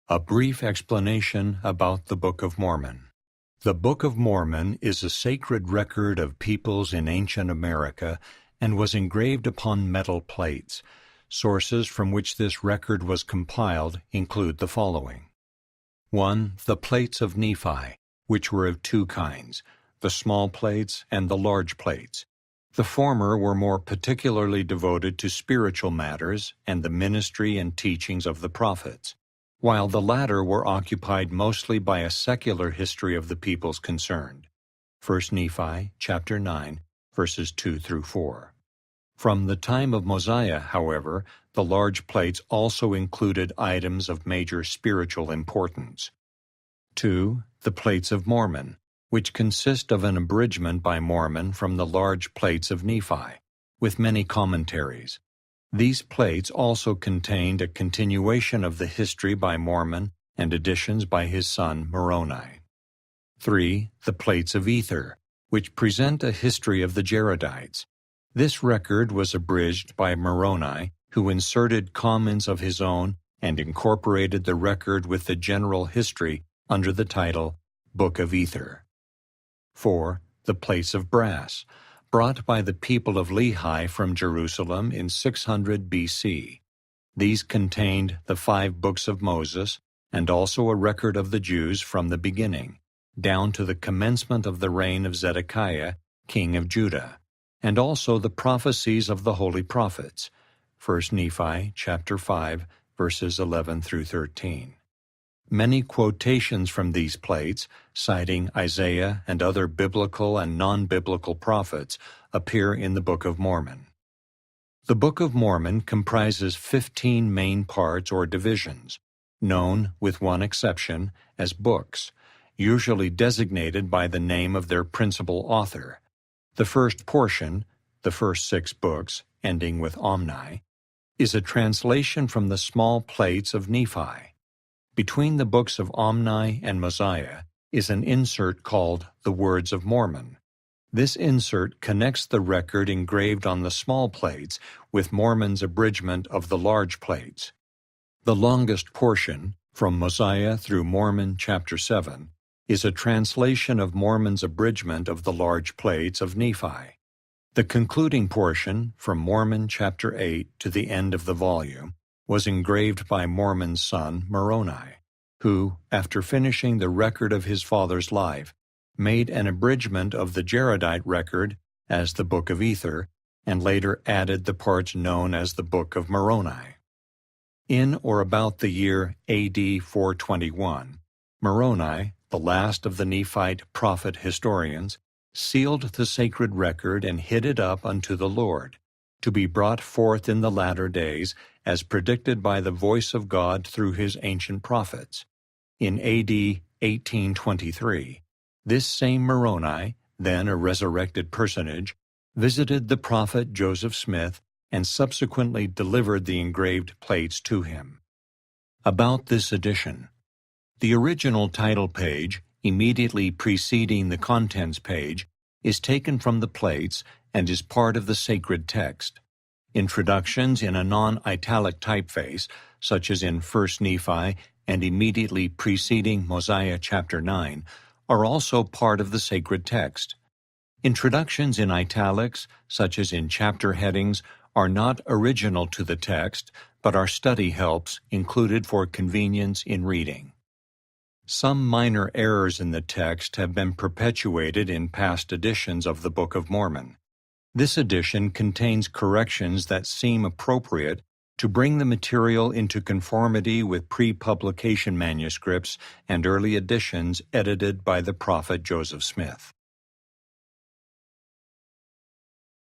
A brief explanation about the Book of Mormon. The Book of Mormon is a sacred record of peoples in ancient America and was engraved upon metal plates. Sources from which this record was compiled include the following. 1. The plates of Nephi, which were of two kinds, the small plates and the large plates. The former were more particularly devoted to spiritual matters and the ministry and teachings of the prophets, while the latter were occupied mostly by a secular history of the peoples concerned. 1 Nephi chapter 9, verses 2 through 4. From the time of Mosiah, however, the large plates also included items of major spiritual importance. 2. The plates of Mormon, which consist of an abridgment by Mormon from the large plates of Nephi, with many commentaries. These plates also contained a continuation of the history by Mormon and additions by his son Moroni. 3. The plates of Ether, which present a history of the Jaredites. This record was abridged by Moroni, who inserted comments of his own and incorporated the record with the general history under the title Book of Ether. 4. The plates of brass, brought by the people of Lehi from Jerusalem in 600 B.C. These contained the 5 books of Moses and also a record of the Jews from the beginning, down to the commencement of the reign of Zedekiah, king of Judah, and also the prophecies of the holy prophets, 1 Nephi chapter 5, verses 11 through 13. Many quotations from these plates, citing Isaiah and other biblical and non-biblical prophets, appear in the Book of Mormon. The Book of Mormon comprises 15 main parts or divisions, known, with one exception, as books, usually designated by the name of their principal author. The first portion, the first 6 books, ending with Omni, is a translation from the small plates of Nephi. Between the books of Omni and Mosiah is an insert called the Words of Mormon. This insert connects the record engraved on the small plates with Mormon's abridgment of the large plates. The longest portion, from Mosiah through Mormon chapter 7, is a translation of Mormon's abridgment of the large plates of Nephi. The concluding portion, from Mormon chapter 8 to the end of the volume, was engraved by Mormon's son Moroni, who, after finishing the record of his father's life, made an abridgment of the Jaredite record as the Book of Ether, and later added the parts known as the Book of Moroni. In or about the year A.D. 421, Moroni, the last of the Nephite prophet historians, sealed the sacred record and hid it up unto the Lord, to be brought forth in the latter days, as predicted by the voice of God through his ancient prophets. In A.D. 1823, this same Moroni, then a resurrected personage, visited the prophet Joseph Smith and subsequently delivered the engraved plates to him. About this edition. The original title page, immediately preceding the contents page, is taken from the plates and is part of the sacred text. Introductions in a non-italic typeface, such as in 1 Nephi and immediately preceding Mosiah chapter 9, are also part of the sacred text. Introductions in italics, such as in chapter headings, are not original to the text, but are study helps included for convenience in reading. Some minor errors in the text have been perpetuated in past editions of the Book of Mormon. This edition contains corrections that seem appropriate to bring the material into conformity with pre-publication manuscripts and early editions edited by the prophet Joseph Smith.